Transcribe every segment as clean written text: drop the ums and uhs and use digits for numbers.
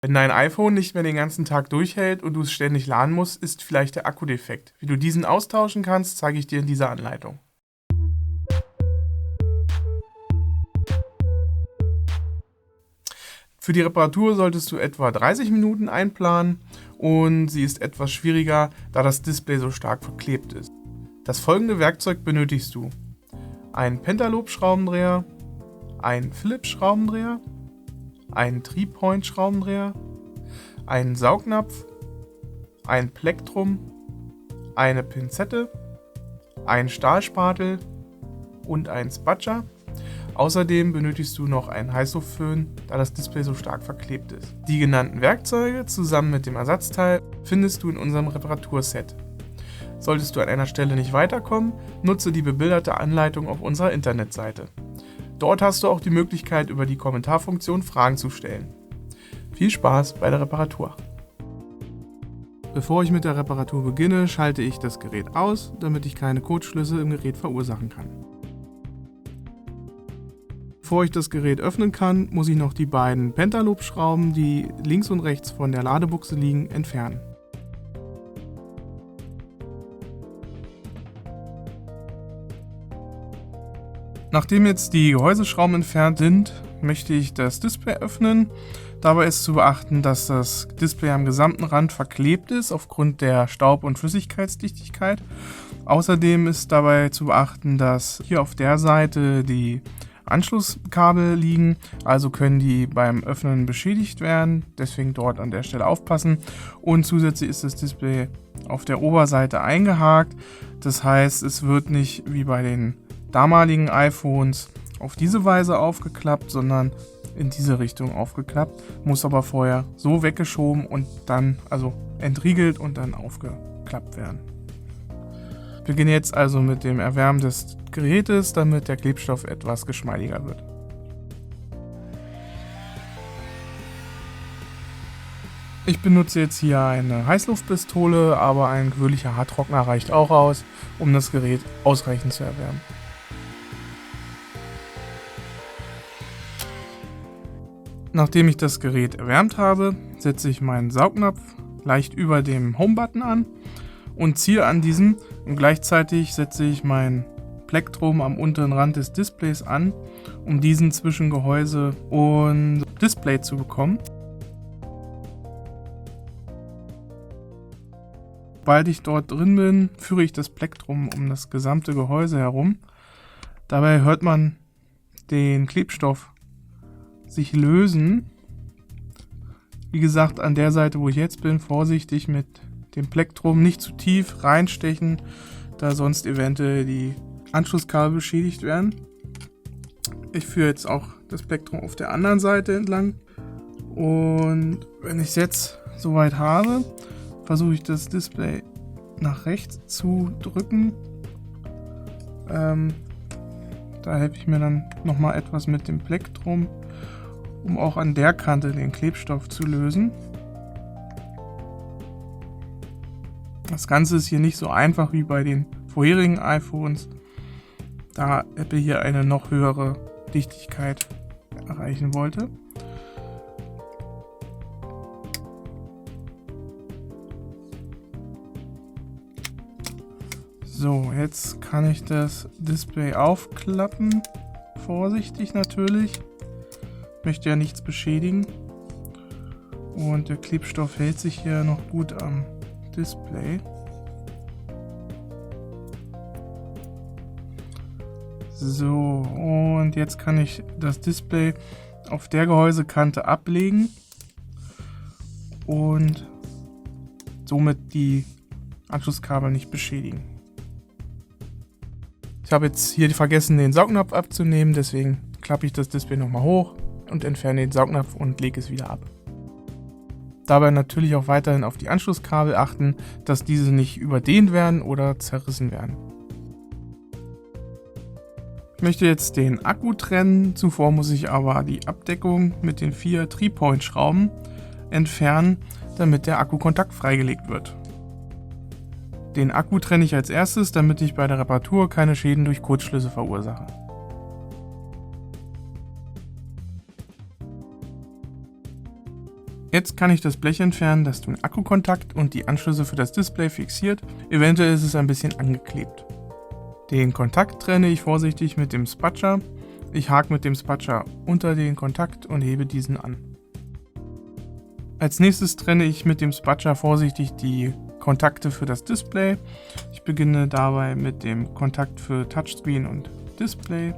Wenn dein iPhone nicht mehr den ganzen Tag durchhält und du es ständig laden musst, ist vielleicht der Akku defekt. Wie du diesen austauschen kannst, zeige ich dir in dieser Anleitung. Für die Reparatur solltest du etwa 30 Minuten einplanen und sie ist etwas schwieriger, da das Display so stark verklebt ist. Das folgende Werkzeug benötigst du: einen Pentaloop-Schraubendreher, einen Phillips-Schraubendreher, einen 3-Point-Schraubendreher, einen Saugnapf, ein Plektrum, eine Pinzette, einen Stahlspatel und einen Spatscher. Außerdem benötigst du noch einen Heißluftföhn, da das Display so stark verklebt ist. Die genannten Werkzeuge zusammen mit dem Ersatzteil findest du in unserem Reparaturset. Solltest du an einer Stelle nicht weiterkommen, nutze die bebilderte Anleitung auf unserer Internetseite. Dort hast du auch die Möglichkeit, über die Kommentarfunktion Fragen zu stellen. Viel Spaß bei der Reparatur! Bevor ich mit der Reparatur beginne, schalte ich das Gerät aus, damit ich keine Kurzschlüsse im Gerät verursachen kann. Bevor ich das Gerät öffnen kann, muss ich noch die beiden Pentaloop-Schrauben, die links und rechts von der Ladebuchse liegen, entfernen. Nachdem jetzt die Gehäuseschrauben entfernt sind, möchte ich das Display öffnen. Dabei ist zu beachten, dass das Display am gesamten Rand verklebt ist aufgrund der Staub- und Flüssigkeitsdichtigkeit. Außerdem ist dabei zu beachten, dass hier auf der Seite die Anschlusskabel liegen, also können die beim Öffnen beschädigt werden, deswegen dort an der Stelle aufpassen. Und zusätzlich ist das Display auf der Oberseite eingehakt, das heißt, es wird nicht wie bei den damaligen iPhones auf diese Weise aufgeklappt, sondern in diese Richtung aufgeklappt, muss aber vorher so weggeschoben und dann, also entriegelt und dann aufgeklappt werden. Ich beginne jetzt also mit dem Erwärmen des Gerätes, damit der Klebstoff etwas geschmeidiger wird. Ich benutze jetzt hier eine Heißluftpistole, aber ein gewöhnlicher Haartrockner reicht auch aus, um das Gerät ausreichend zu erwärmen. Nachdem ich das Gerät erwärmt habe, setze ich meinen Saugnapf leicht über dem Home-Button an und ziehe an diesem und gleichzeitig setze ich mein Plektrum am unteren Rand des Displays an, um diesen zwischen Gehäuse und Display zu bekommen. Sobald ich dort drin bin, führe ich das Plektrum um das gesamte Gehäuse herum. Dabei hört man den Klebstoff sich lösen. Wie gesagt, an der Seite, wo ich jetzt bin, vorsichtig mit dem Plektrum, nicht zu tief reinstechen, da sonst eventuell die Anschlusskabel beschädigt werden. Ich führe jetzt auch das Plektrum auf der anderen Seite entlang und wenn ich es jetzt soweit habe, versuche ich das Display nach rechts zu drücken. Da helfe ich mir dann nochmal etwas mit dem Plektrum, um auch an der Kante den Klebstoff zu lösen. Das Ganze ist hier nicht so einfach wie bei den vorherigen iPhones, da Apple hier eine noch höhere Dichtigkeit erreichen wollte. So, jetzt kann ich das Display aufklappen, vorsichtig natürlich. Ich möchte ja nichts beschädigen und der Klebstoff hält sich hier noch gut am Display. So, und jetzt kann ich das Display auf der Gehäusekante ablegen und somit die Anschlusskabel nicht beschädigen. Ich habe jetzt hier vergessen, den Saugnapf abzunehmen, deswegen klappe ich das Display nochmal hoch und entferne den Saugnapf und lege es wieder ab. Dabei natürlich auch weiterhin auf die Anschlusskabel achten, dass diese nicht überdehnt werden oder zerrissen werden. Ich möchte jetzt den Akku trennen, zuvor muss ich aber die Abdeckung mit den 4 3-Point-Schrauben entfernen, damit der Akkukontakt freigelegt wird. Den Akku trenne ich als erstes, damit ich bei der Reparatur keine Schäden durch Kurzschlüsse verursache. Jetzt kann ich das Blech entfernen, das den Akkukontakt und die Anschlüsse für das Display fixiert. Eventuell ist es ein bisschen angeklebt. Den Kontakt trenne ich vorsichtig mit dem Spatscher. Ich hake mit dem Spatscher unter den Kontakt und hebe diesen an. Als nächstes trenne ich mit dem Spatscher vorsichtig die Kontakte für das Display. Ich beginne dabei mit dem Kontakt für Touchscreen und Display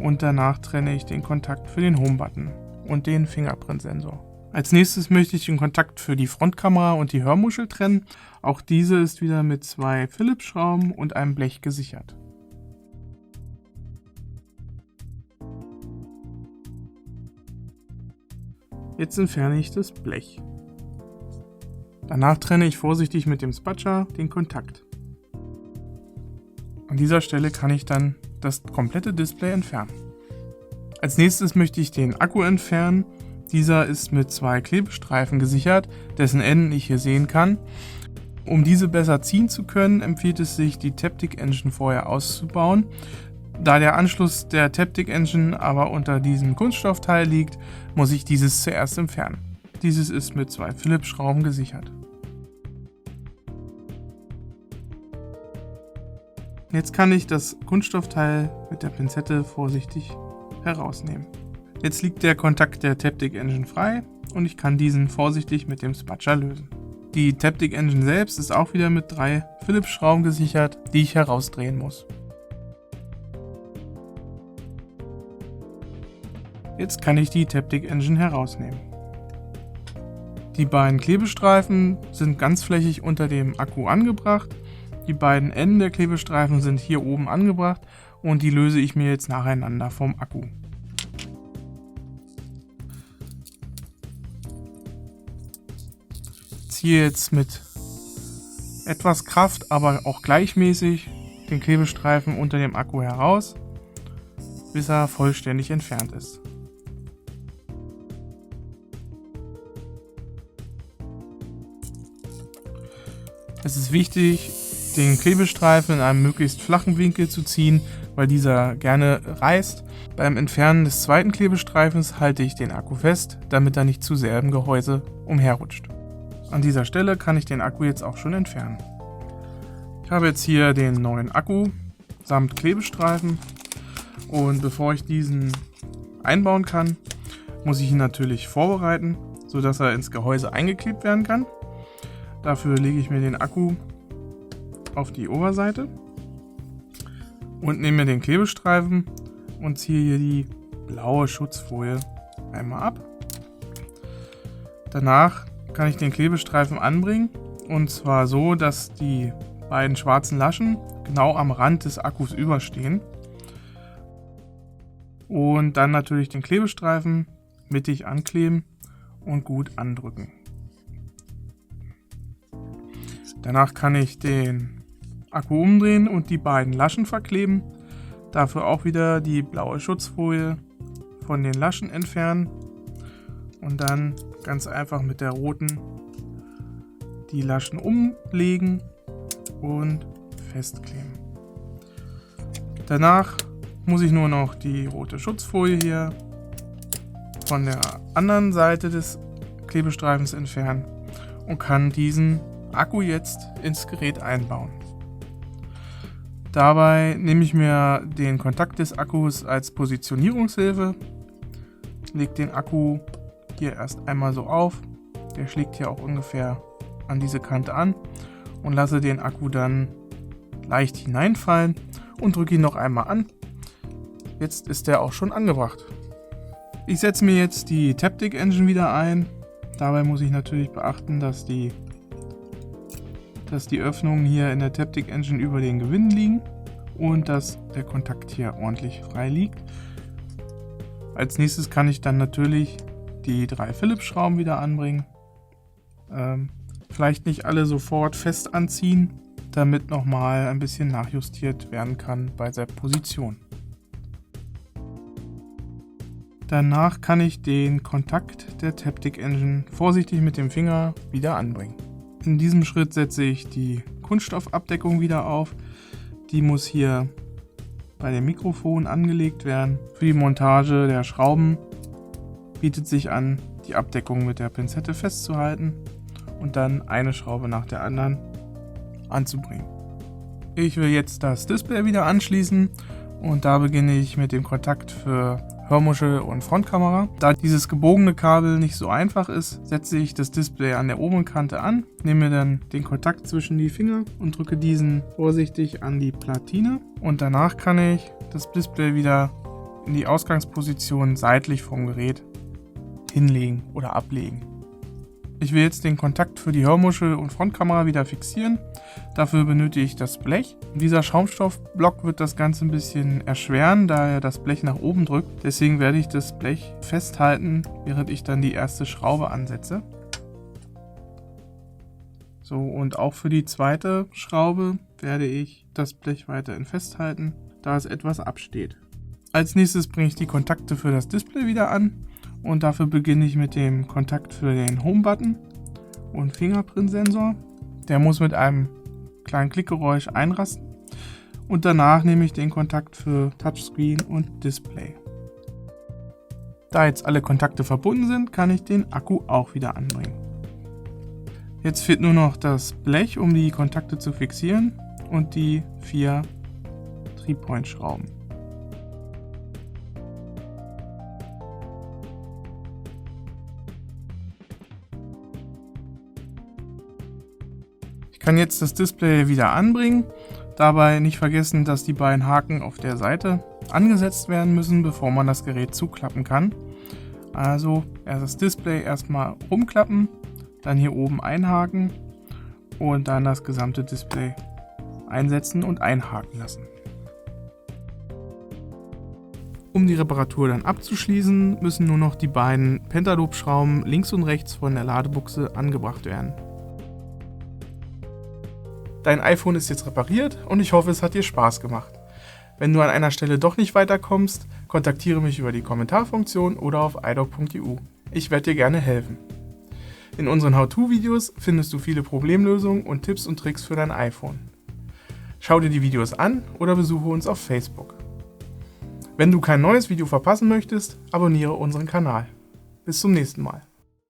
und danach trenne ich den Kontakt für den Home-Button und den Fingerprint-Sensor. Als nächstes möchte ich den Kontakt für die Frontkamera und die Hörmuschel trennen. Auch diese ist wieder mit 2 Phillips-Schrauben und einem Blech gesichert. Jetzt entferne ich das Blech. Danach trenne ich vorsichtig mit dem Spatscher den Kontakt. An dieser Stelle kann ich dann das komplette Display entfernen. Als nächstes möchte ich den Akku entfernen. Dieser ist mit 2 Klebestreifen gesichert, dessen Enden ich hier sehen kann. Um diese besser ziehen zu können, empfiehlt es sich, die Taptic Engine vorher auszubauen. Da der Anschluss der Taptic Engine aber unter diesem Kunststoffteil liegt, muss ich dieses zuerst entfernen. Dieses ist mit 2 Phillips-Schrauben gesichert. Jetzt kann ich das Kunststoffteil mit der Pinzette vorsichtig herausnehmen. Jetzt liegt der Kontakt der Taptic Engine frei und ich kann diesen vorsichtig mit dem Spatscher lösen. Die Taptic Engine selbst ist auch wieder mit 3 Phillips-Schrauben gesichert, die ich herausdrehen muss. Jetzt kann ich die Taptic Engine herausnehmen. Die beiden Klebestreifen sind ganzflächig unter dem Akku angebracht. Die beiden Enden der Klebestreifen sind hier oben angebracht und die löse ich mir jetzt nacheinander vom Akku. Ich ziehe jetzt mit etwas Kraft, aber auch gleichmäßig den Klebestreifen unter dem Akku heraus, bis er vollständig entfernt ist. Es ist wichtig, den Klebestreifen in einem möglichst flachen Winkel zu ziehen, weil dieser gerne reißt. Beim Entfernen des zweiten Klebestreifens halte ich den Akku fest, damit er nicht zu sehr im Gehäuse umherrutscht. An dieser Stelle kann ich den Akku jetzt auch schon entfernen. Ich habe jetzt hier den neuen Akku samt Klebestreifen und bevor ich diesen einbauen kann, muss ich ihn natürlich vorbereiten, sodass er ins Gehäuse eingeklebt werden kann. Dafür lege ich mir den Akku auf die Oberseite und nehme mir den Klebestreifen und ziehe hier die blaue Schutzfolie einmal ab. Danach kann ich den Klebestreifen anbringen und zwar so, dass die beiden schwarzen Laschen genau am Rand des Akkus überstehen und dann natürlich den Klebestreifen mittig ankleben und gut andrücken. Danach kann ich den Akku umdrehen und die beiden Laschen verkleben. Dafür auch wieder die blaue Schutzfolie von den Laschen entfernen und dann ganz einfach mit der roten die Laschen umlegen und festkleben. Danach muss ich nur noch die rote Schutzfolie hier von der anderen Seite des Klebestreifens entfernen und kann diesen Akku jetzt ins Gerät einbauen. Dabei nehme ich mir den Kontakt des Akkus als Positionierungshilfe, lege den Akku hier erst einmal so auf, der schlägt hier auch ungefähr an diese Kante an und lasse den Akku dann leicht hineinfallen und drücke ihn noch einmal an. Jetzt ist er auch schon angebracht. Ich setze mir jetzt die Taptic Engine wieder ein. Dabei muss ich natürlich beachten, dass die Öffnungen hier in der Taptic Engine über den Gewinnen liegen und dass der Kontakt hier ordentlich frei liegt. Als nächstes kann ich dann natürlich die 3 Phillips-Schrauben wieder anbringen. Vielleicht nicht alle sofort fest anziehen, damit nochmal ein bisschen nachjustiert werden kann bei der Position. Danach kann ich den Kontakt der Taptic Engine vorsichtig mit dem Finger wieder anbringen. In diesem Schritt setze ich die Kunststoffabdeckung wieder auf. Die muss hier bei dem Mikrofon angelegt werden. Für die Montage der Schrauben bietet sich an, die Abdeckung mit der Pinzette festzuhalten und dann eine Schraube nach der anderen anzubringen. Ich will jetzt das Display wieder anschließen und da beginne ich mit dem Kontakt für Hörmuschel und Frontkamera. Da dieses gebogene Kabel nicht so einfach ist, setze ich das Display an der oberen Kante an, nehme dann den Kontakt zwischen die Finger und drücke diesen vorsichtig an die Platine und danach kann ich das Display wieder in die Ausgangsposition seitlich vom Gerät hinlegen oder ablegen. Ich will jetzt den Kontakt für die Hörmuschel und Frontkamera wieder fixieren. Dafür benötige ich das Blech. Dieser Schaumstoffblock wird das Ganze ein bisschen erschweren, da er das Blech nach oben drückt. Deswegen werde ich das Blech festhalten, während ich dann die erste Schraube ansetze. So, und auch für die zweite Schraube werde ich das Blech weiterhin festhalten, da es etwas absteht. Als nächstes bringe ich die Kontakte für das Display wieder an. Und dafür beginne ich mit dem Kontakt für den Home-Button und Fingerprint-Sensor. Der muss mit einem kleinen Klickgeräusch einrasten. Und danach nehme ich den Kontakt für Touchscreen und Display. Da jetzt alle Kontakte verbunden sind, kann ich den Akku auch wieder anbringen. Jetzt fehlt nur noch das Blech, um die Kontakte zu fixieren und die 4 3-Point-Schrauben. Ich kann jetzt das Display wieder anbringen, dabei nicht vergessen, dass die beiden Haken auf der Seite angesetzt werden müssen, bevor man das Gerät zuklappen kann. Also erst das Display erstmal rumklappen, dann hier oben einhaken und dann das gesamte Display einsetzen und einhaken lassen. Um die Reparatur dann abzuschließen, müssen nur noch die beiden Pentaloop-Schrauben links und rechts von der Ladebuchse angebracht werden. Dein iPhone ist jetzt repariert und ich hoffe, es hat dir Spaß gemacht. Wenn du an einer Stelle doch nicht weiterkommst, kontaktiere mich über die Kommentarfunktion oder auf iDoc.eu. Ich werde dir gerne helfen. In unseren How-To-Videos findest du viele Problemlösungen und Tipps und Tricks für dein iPhone. Schau dir die Videos an oder besuche uns auf Facebook. Wenn du kein neues Video verpassen möchtest, abonniere unseren Kanal. Bis zum nächsten Mal.